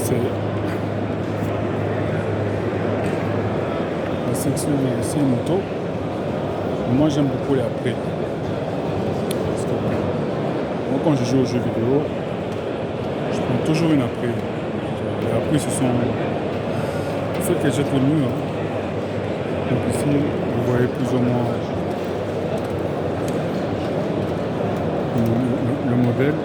C'est la section ici moto. Moi j'aime beaucoup les April. Parce que moi quand je joue aux jeux vidéo, je prends toujours une April. Les April ce sont celles qu'elles jettent le mur. Donc ici vous voyez plus ou moins le modèle.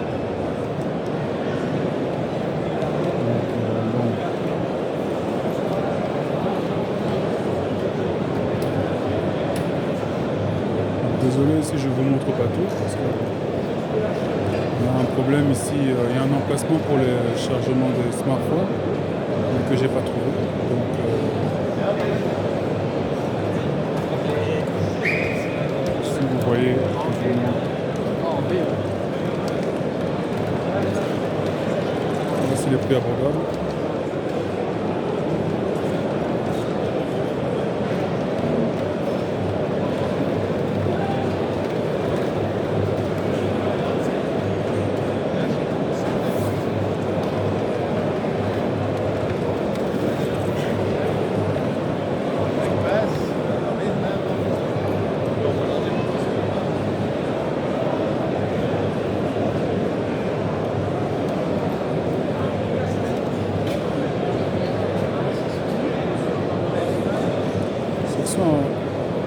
Désolé si je ne vous montre pas tout parce que on a un problème ici, il y a un emplacement pour le chargement des smartphones que j'ai pas trouvé. Donc, si vous voyez, je vous montre. Voici les prix abordables.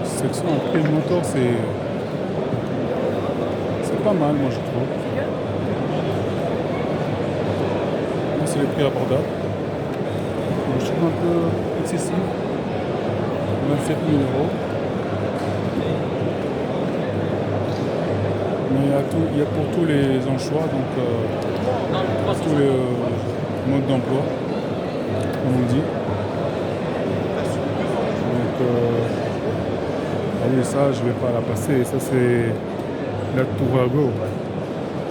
Section April Motor, c'est pas mal, moi je trouve. Là, c'est les prix abordables. Je trouve un peu excessif. 27 000 €. Mais il y a pour tous les enchois, donc tous les modes d'emploi, comme on dit. Donc, allez, ça, je vais pas la passer. Ça, c'est la Tourago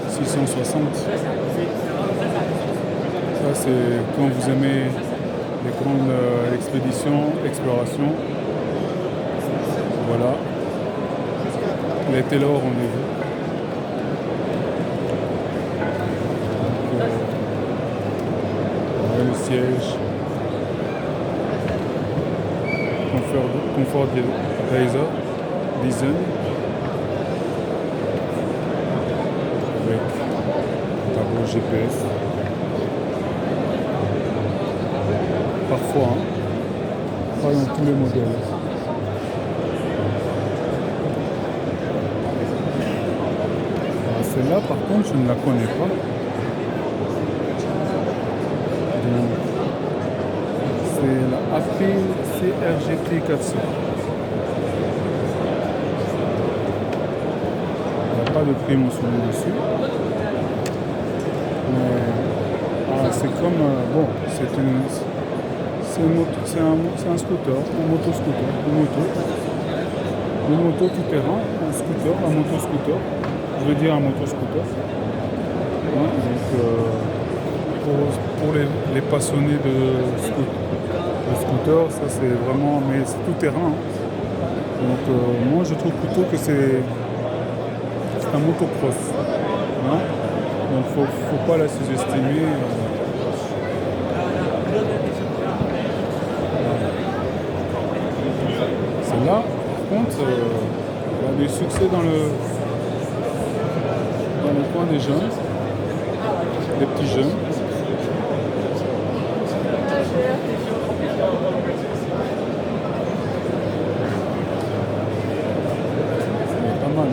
660. Ça, c'est quand vous aimez les grandes expéditions, explorations. Voilà. Les Taylor au rendez-vous. Le siège. Confort Razor Design avec tableau GPS. Parfois, pas dans tous les modèles. Celle-là, par contre, je ne la connais pas. C'est la April CRGT 400. Il n'y a pas de prix mentionné dessus. Mais c'est comme bon, c'est un scooter, un moto-scooter, une moto tout terrain, un scooter, un moto-scooter. Je veux dire un moto-scooter. Hein, donc pour les passionnés de scooter, ça c'est vraiment, mais c'est tout terrain. Hein. Donc moi je trouve plutôt que c'est un motocross. Hein. Donc faut pas la sous-estimer. Celle-là, par contre, elle a du succès dans le coin des jeunes, des petits jeunes. C'est pas mal.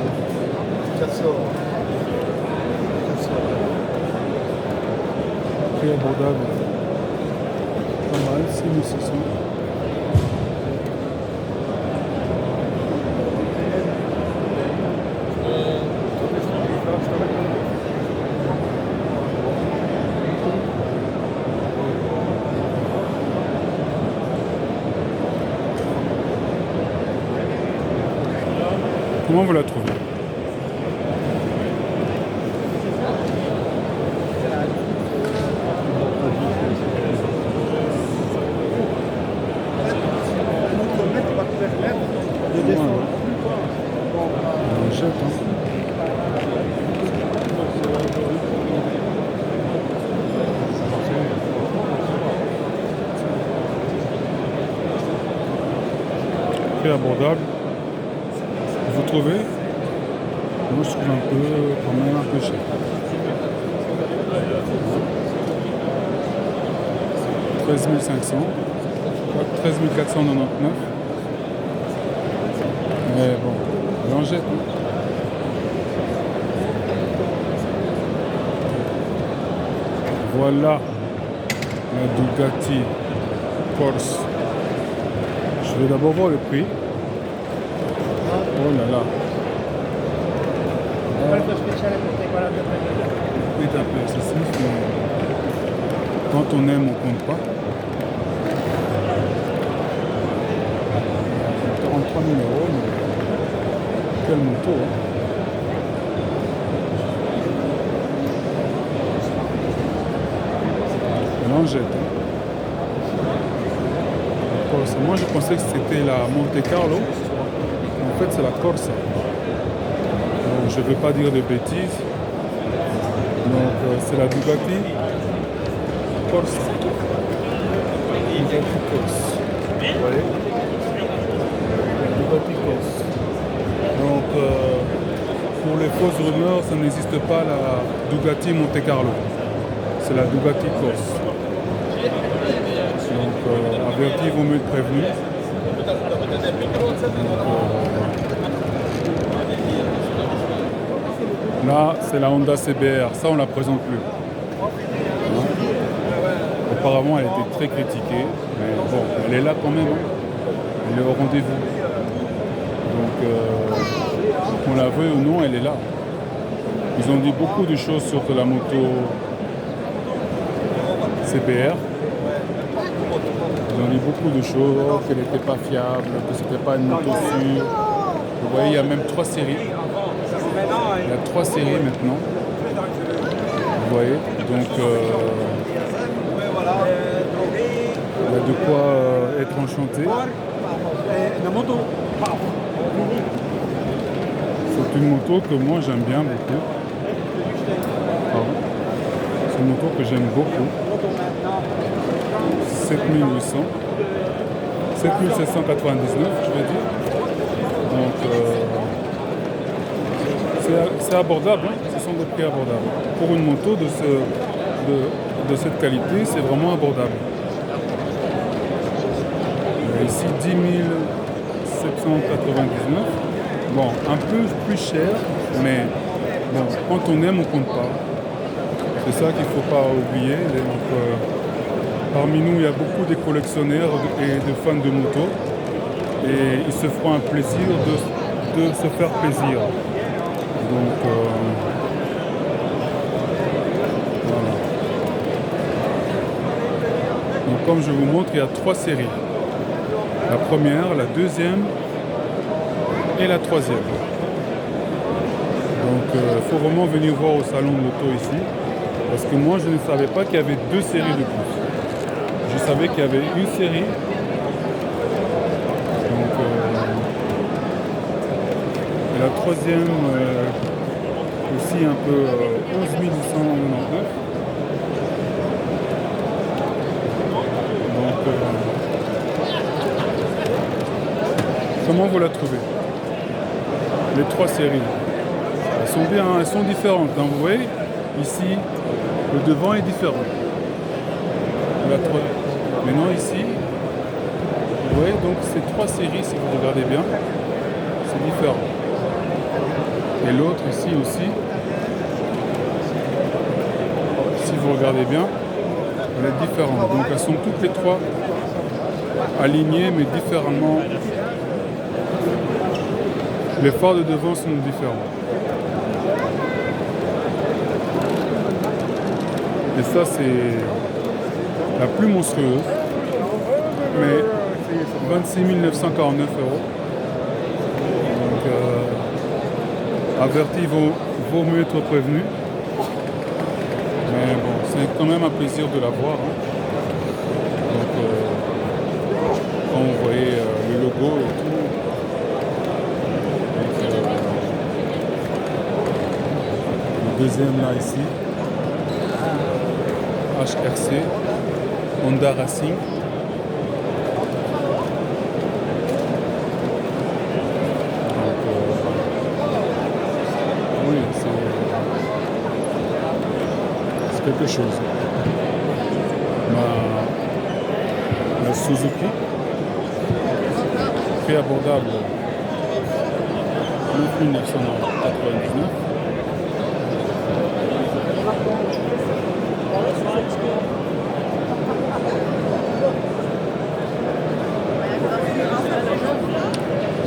Prix abordable. Pas mal, 6600. Comment vous la trouvez? On jette, hein. prix abordable. Vous trouvez? Moi je trouve quand même un peu cher. 13 500, 13 499. Mais bon, on en jette. Voilà la Bugatti Corse. Je vais d'abord voir le prix. Oh là là. Quand on aime, on compte pas. 43 000 euros, mais quelle moto, hein. L'Angette, hein. Corse. Moi je pensais que c'était la Monte Carlo. En fait c'est la Corse. Donc je ne vais pas dire de bêtises. Donc c'est la Bugatti Corse. Bugatti Corse. Vous voyez? Bugatti Corse. Donc pour les fausses rumeurs, ça n'existe pas la Bugatti Monte Carlo. C'est la Bugatti Corse. Donc averti, vaut mieux être prévenu. Là, c'est la Honda CBR. Ça, on ne la présente plus. Hein? Auparavant, elle était très critiquée. Mais bon, elle est là quand même. Elle est au rendez-vous. Donc, qu'on la veuille ou non, elle est là. Ils ont dit beaucoup de choses sur la moto CBR. Ils ont dit beaucoup de choses, qu'elle n'était pas fiable, que ce n'était pas une moto sûre. Vous voyez, il y a même 3 séries. Il y a 3 séries maintenant. Vous voyez, donc il y a de quoi être enchanté. C'est une moto que moi j'aime bien beaucoup. C'est une moto que j'aime beaucoup. 7800. 7799, je vais dire. Donc c'est abordable, hein. Ce sont des prix abordables. Pour une moto de cette qualité, c'est vraiment abordable. Ici 10 799. Bon, un peu plus cher, mais bon, quand on aime, on compte pas. C'est ça qu'il ne faut pas oublier. Donc, parmi nous, il y a beaucoup de collectionneurs et de fans de moto. Et ils se feront un plaisir de se faire plaisir. Donc, voilà. Donc, comme je vous montre, il y a 3 séries. La première, la deuxième et la troisième. Donc, il faut vraiment venir voir au salon de l'auto ici. Parce que moi, je ne savais pas qu'il y avait 2 séries de plus. Je savais qu'il y avait une série. Donc, et la troisième, aussi un peu 11 899. Donc, comment vous la trouvez? Les 3 séries. Elles sont bien, elles sont différentes. Donc, vous voyez, ici, le devant est différent. Maintenant ici, vous voyez, donc ces 3 séries, si vous regardez bien, c'est différent. Et l'autre ici aussi, si vous regardez bien, elle est différente. Donc elles sont toutes les 3 alignées, mais différemment. Les phares de devant sont différents. Et ça, c'est la plus monstrueuse, mais 26 949 euros. Donc, averti, vaut mieux être prévenu. Mais bon, c'est quand même un plaisir de la voir. Hein. Donc, quand vous voyez le logo et tout. Donc, le deuxième là, ici. HRC, Honda Racing. c'est quelque chose. La Suzuki, prix abordable, 9 999.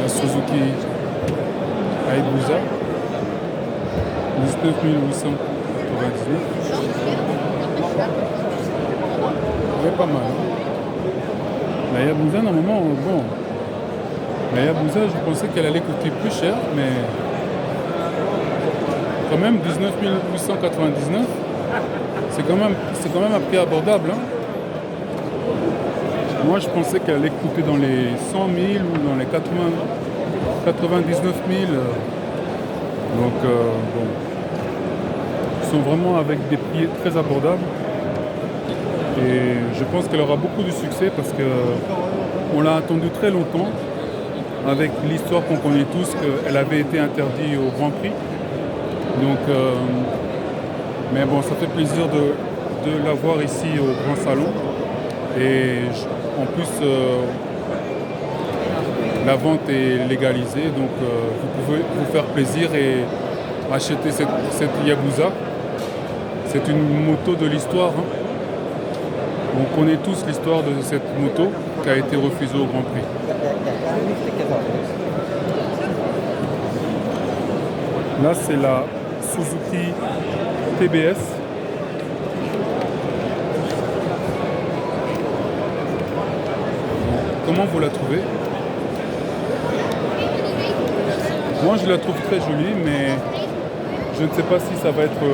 La Suzuki Hayabusa, 19 899. C'est pas mal. La Hayabusa, normalement, bon. La Hayabusa, je pensais qu'elle allait coûter plus cher, mais quand même 19 899, c'est quand même un prix abordable. Hein. Moi, je pensais qu'elle allait coûter dans les 100 000 ou dans les 99 000. Donc, bon. Ils sont vraiment avec des prix très abordables. Et je pense qu'elle aura beaucoup de succès parce qu'on l'a attendu très longtemps avec l'histoire qu'on connaît tous qu'elle avait été interdite au Grand Prix. Donc, mais bon, ça fait plaisir de la voir ici au Grand Salon. Et en plus, la vente est légalisée, donc vous pouvez vous faire plaisir et acheter cette Hayabusa. C'est une moto de l'histoire. Hein. On connaît tous l'histoire de cette moto qui a été refusée au Grand Prix. Là, c'est la Suzuki TBS. Comment vous la trouvez? Moi, je la trouve très jolie, mais je ne sais pas si ça va être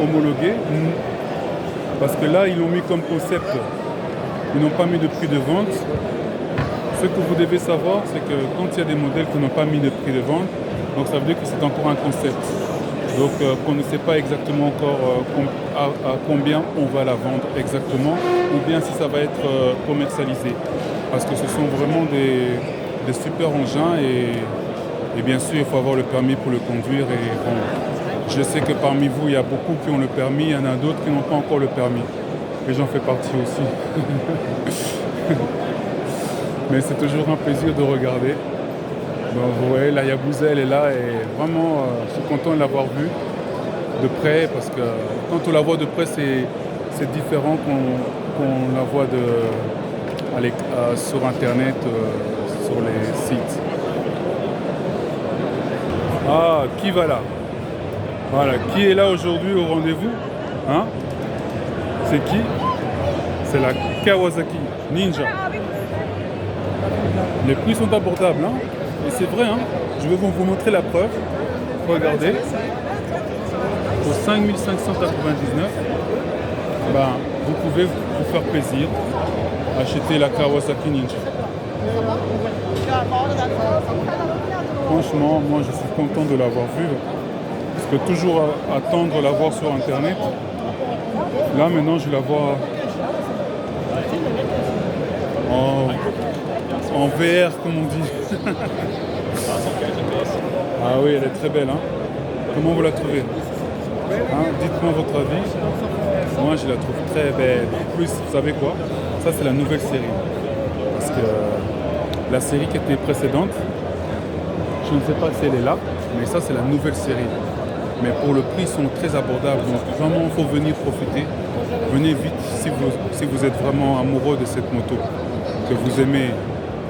homologué. Parce que là, ils l'ont mis comme concept. Ils n'ont pas mis de prix de vente. Ce que vous devez savoir, c'est que quand il y a des modèles qui n'ont pas mis de prix de vente, donc ça veut dire que c'est encore un concept. Donc qu'on ne sait pas exactement encore à combien on va la vendre exactement, ou bien si ça va être commercialisé. Parce que ce sont vraiment des super engins et bien sûr, il faut avoir le permis pour le conduire. Et bon, je sais que parmi vous, il y a beaucoup qui ont le permis, il y en a d'autres qui n'ont pas encore le permis. Et j'en fais partie aussi. Mais c'est toujours un plaisir de regarder. Donc, vous voyez, la Hayabusa, elle est là et vraiment, je suis content de l'avoir vue de près parce que quand on la voit de près, c'est différent qu'on la voit sur Internet, sur les sites. Ah, qui va là? Voilà, qui est là aujourd'hui au rendez-vous? Hein? C'est qui? C'est la Kawasaki Ninja. Les prix sont abordables, hein? Et c'est vrai, hein? Je vais vous montrer la preuve. Regardez. Pour 5 599, ben, vous pouvez vous faire plaisir. Acheter la Kawasaki Ninja. Franchement, moi je suis content de l'avoir vue. Parce que toujours attendre la voir sur Internet. Là maintenant je la vois en VR comme on dit. Ah oui, elle est très belle. Hein. Comment vous la trouvez? Hein, dites-moi votre avis. Moi je la trouve très belle. En plus, vous savez quoi? Ça c'est la nouvelle série. Parce que la série qui était précédente, je ne sais pas si elle est là, mais ça c'est la nouvelle série. Mais pour le prix, ils sont très abordables. Donc vraiment, il faut venir profiter. Venez vite si vous êtes vraiment amoureux de cette moto, que vous aimez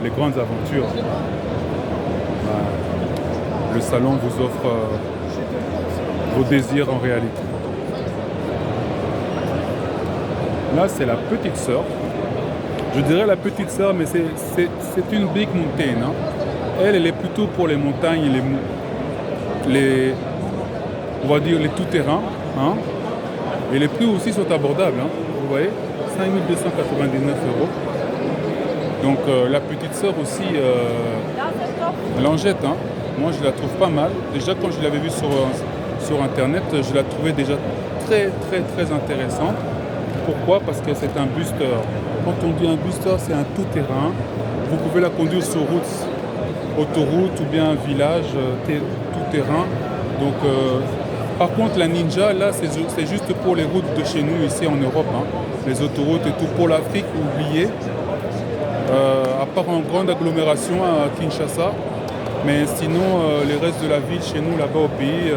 les grandes aventures. Le salon vous offre vos désirs en réalité. Là, c'est la petite sœur. Je dirais la petite sœur, mais c'est une big mountain. Hein. Elle est plutôt pour les montagnes, on va dire les tout-terrains. Hein. Et les prix aussi sont abordables. Hein. Vous voyez, 5 299 €. Donc la petite sœur aussi, elle en jette. Hein. Moi, je la trouve pas mal. Déjà, quand je l'avais vue sur Internet, je la trouvais déjà très, très, très intéressante. Pourquoi? Parce que c'est un booster. Quand on dit un booster, c'est un tout-terrain. Vous pouvez la conduire sur route, autoroute ou bien un village tout-terrain. Donc Par contre, la Ninja, là, c'est juste pour les routes de chez nous, ici en Europe. Hein. Les autoroutes et tout. Pour l'Afrique, oubliez. À part en grande agglomération à Kinshasa. Mais sinon, les restes de la ville, chez nous, là-bas au pays,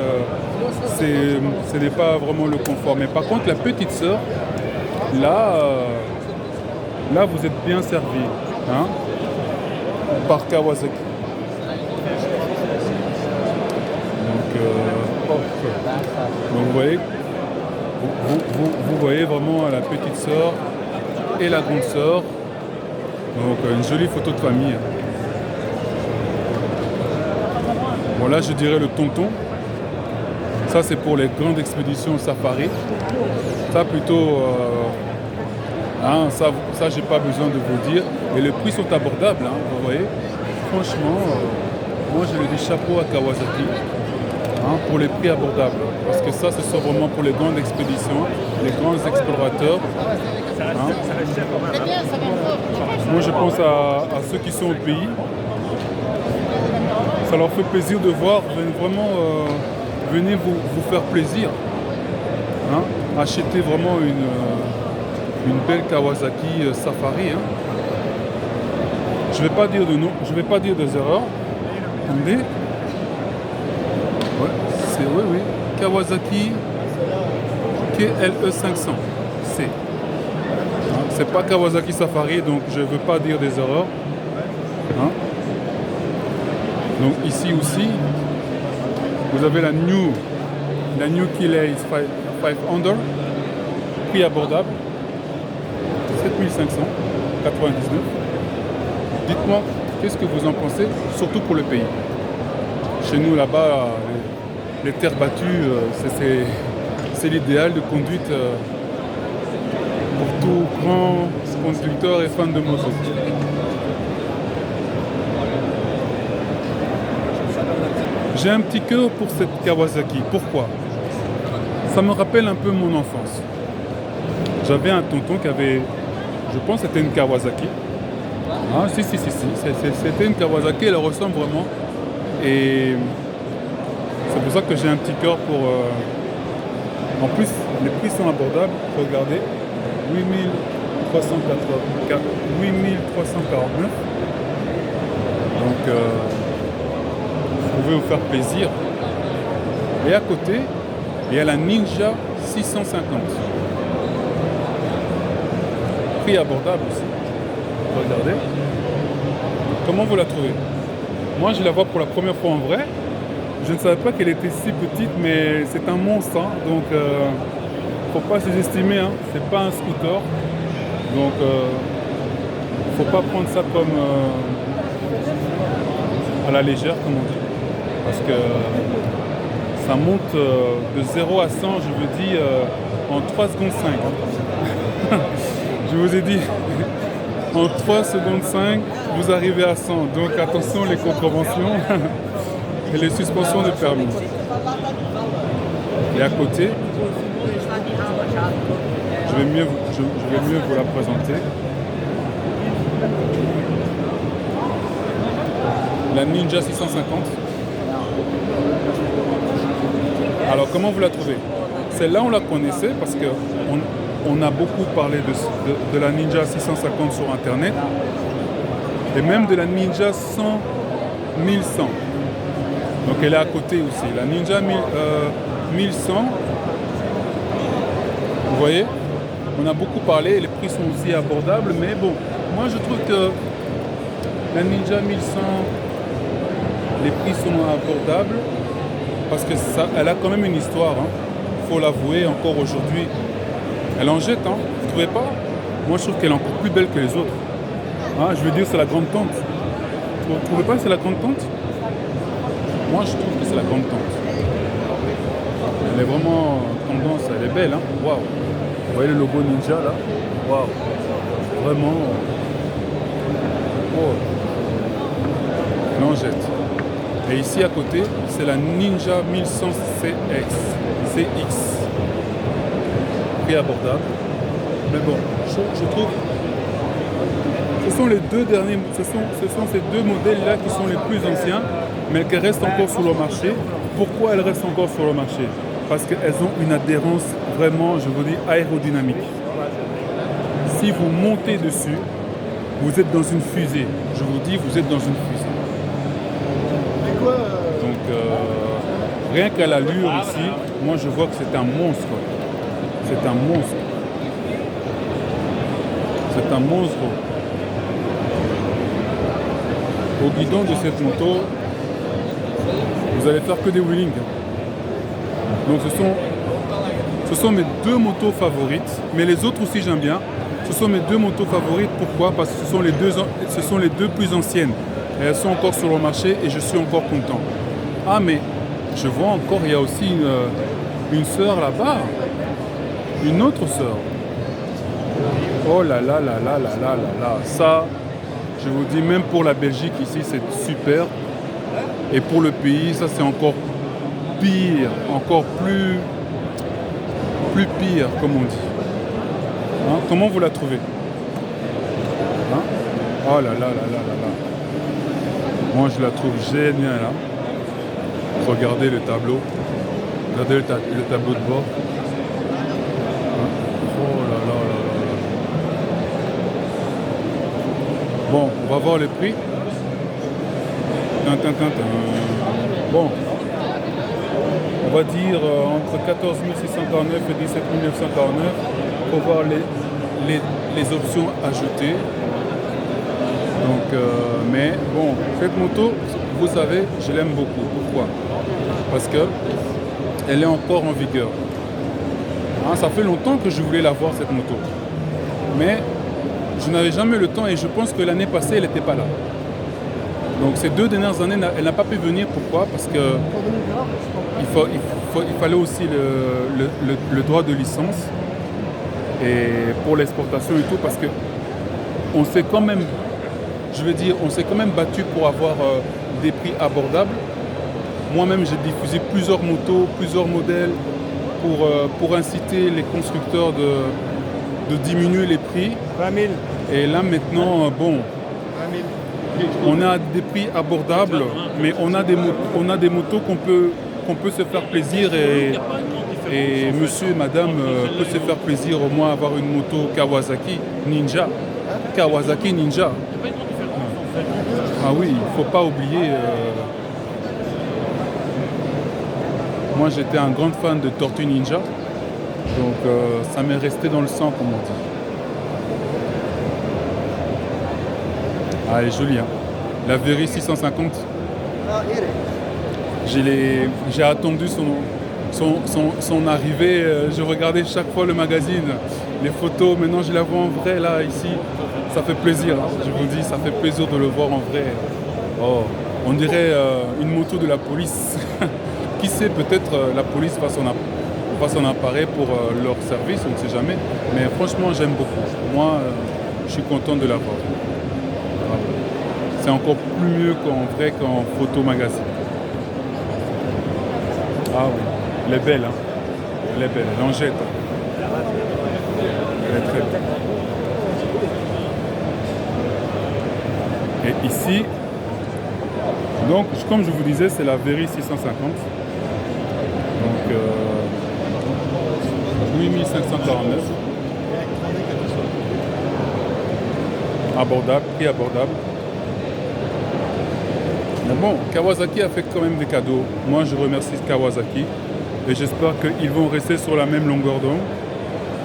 ce n'est pas vraiment le confort. Mais par contre, la petite sœur, là, là vous êtes bien servi. Hein, par Kawasaki. Donc vous voyez, vous voyez vraiment la petite sœur et la grande sœur. Donc une jolie photo de famille. Bon là je dirais le tonton. Ça c'est pour les grandes expéditions safari. Ça plutôt, hein, ça j'ai pas besoin de vous dire. Et les prix sont abordables, hein, vous voyez. Franchement, moi je le dis chapeau à Kawasaki. Hein, pour les prix abordables. Parce que ça, ce sont vraiment pour les grandes expéditions, les grands explorateurs. Hein. Moi, je pense à ceux qui sont au pays. Ça leur fait plaisir de voir, vraiment venez vous faire plaisir. Hein. Acheter vraiment une belle Kawasaki Safari. Hein. Je ne vais pas dire de nom, je ne vais pas dire des erreurs. Attendez. Ouais, c'est oui, Kawasaki KLE 500 C. Hein, c'est pas Kawasaki Safari, donc je ne veux pas dire des erreurs. Hein. Donc ici aussi, vous avez la New Killer 500, prix abordable, 7599. Dites-moi, qu'est-ce que vous en pensez, surtout pour le pays. Chez nous, là-bas, les terres battues, c'est l'idéal de conduite pour tout grand conducteur et fan de moto. J'ai un petit cœur pour cette Kawasaki. Pourquoi? Ça me rappelle un peu mon enfance. J'avais un tonton qui avait, je pense que c'était une Kawasaki. Ah, si, c'était une Kawasaki, elle ressemble vraiment. Et c'est pour ça que j'ai un petit cœur pour... En plus, les prix sont abordables. Regardez, 8349. Donc, vous pouvez vous faire plaisir. Et à côté, il y a la Ninja 650. Prix abordable aussi. Regardez. Comment vous la trouvez? Moi, je la vois pour la première fois en vrai. Je ne savais pas qu'elle était si petite, mais c'est un monstre. Hein. Donc, faut pas sous-estimer. Hein. C'est pas un scooter. Donc, faut pas prendre ça comme à la légère, comme on dit. Parce que ça monte de 0 à 100, je vous dis, en 3 secondes 5. Hein. Je vous ai dit, en 3 secondes 5, vous arrivez à 100. Donc attention les contraventions et les suspensions de permis. Et à côté, je vais mieux vous la présenter. La Ninja 650. Alors comment vous la trouvez? Celle-là on la connaissait parce qu'on a beaucoup parlé de la Ninja 650 sur internet et même de la Ninja 1100. Donc elle est à côté aussi. La Ninja 1100, vous voyez, on a beaucoup parlé, les prix sont aussi abordables, mais bon, moi je trouve que la Ninja 1100, les prix sont abordables parce que elle a quand même une histoire, hein. Faut l'avouer, encore aujourd'hui. Elle en jette, hein. Vous ne trouvez pas? Moi je trouve qu'elle est encore plus belle que les autres. Hein, je veux dire, c'est la grande tante. Vous ne trouvez pas que c'est la grande tante? Moi je trouve que c'est la grande tante. Elle est vraiment tendance, elle est belle, hein. Waouh. Vous voyez le logo Ninja là? Waouh. Vraiment. Oh. Elle en jette. Et ici à côté, c'est la Ninja 1100 CX. Prix abordable. Mais bon, je trouve ce sont les deux derniers, ce sont ces deux modèles-là qui sont les plus anciens, mais qui restent encore sur le marché. Pourquoi elles restent encore sur le marché? parce qu'elles ont une adhérence vraiment, je vous dis, aérodynamique. Si vous montez dessus, vous êtes dans une fusée. Je vous dis, vous êtes dans une fusée. Donc, rien qu'à l'allure ici, moi je vois que c'est un monstre. C'est un monstre. C'est un monstre. Au guidon de cette moto, vous allez faire que des wheelings. Donc ce sont mes deux motos favorites, mais les autres aussi j'aime bien. Ce sont mes deux motos favorites. Pourquoi? Parce que ce sont les deux plus anciennes. Et elles sont encore sur le marché et je suis encore content. Ah mais je vois encore, il y a aussi une sœur là-bas. Une autre sœur. Oh là là là là là là là là. Ça, je vous dis, même pour la Belgique ici, c'est super. Et pour le pays, ça c'est encore pire, encore plus pire, comme on dit. Hein? Comment vous la trouvez? Hein? Oh là là là là là là. Moi je la trouve géniale. Hein? Regardez le tableau. Regardez le tableau de bord. Hein? Oh là là là là là. Bon, on va voir les prix. Bon, on va dire entre 14 649 et 17 949 pour voir les options ajoutées. Donc, mais bon, cette moto, vous savez, je l'aime beaucoup. Pourquoi? Parce que elle est encore en vigueur. Hein, ça fait longtemps que je voulais la voir, cette moto. Mais je n'avais jamais le temps et je pense que l'année passée, elle n'était pas là. Donc ces 2 dernières années, elle n'a pas pu venir. Pourquoi? Parce que il fallait aussi le droit de licence et pour l'exportation et tout, parce que on s'est quand même, je veux dire, on s'est quand même battu pour avoir des prix abordables. Moi-même, j'ai diffusé plusieurs motos, plusieurs modèles pour inciter les constructeurs de diminuer les prix. 20 000. Et là maintenant, bon, 20 000. on a des prix abordables, mais on a des motos qu'on peut se faire plaisir et monsieur et madame peut se faire plaisir au moins avoir une moto Kawasaki Ninja. Kawasaki Ninja. Ah oui, il ne faut pas oublier. Moi j'étais un grand fan de Tortue Ninja, donc ça m'est resté dans le sang, comme on dit. Ah, elle est jolie, hein. La Véry 650. J'ai attendu son arrivée. Je regardais chaque fois le magazine, les photos. Maintenant, je la vois en vrai, là, ici. Ça fait plaisir, hein. Je vous dis, ça fait plaisir de le voir en vrai. Oh, on dirait une moto de la police. Qui sait, peut-être la police va s'en emparer pour leur service, on ne sait jamais. Mais franchement, j'aime beaucoup. Moi, je suis content de l'avoir. C'est encore plus mieux qu'en vrai qu'en photo magazine. Ah oui, elle est belle, hein. Elle est belle, elle en jette. Elle est très belle. Et ici, donc comme je vous disais, c'est la Véry 650. Donc 8549. Abordable, prix abordable. Mais bon, Kawasaki a fait quand même des cadeaux. Moi, je remercie Kawasaki et j'espère qu'ils vont rester sur la même longueur d'onde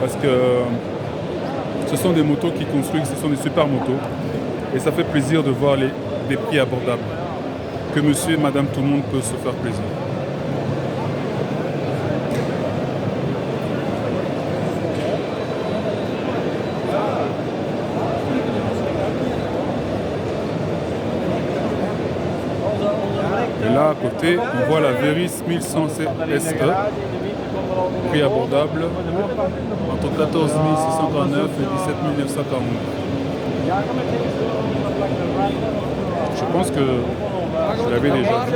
parce que ce sont des motos qui construisent, ce sont des super motos et ça fait plaisir de voir des prix abordables. Que monsieur et madame tout le monde peut se faire plaisir. Et là à côté, on voit la Veris 1100 SE, prix abordable, entre 14 649 et 17 949. Je pense que je l'avais déjà vu.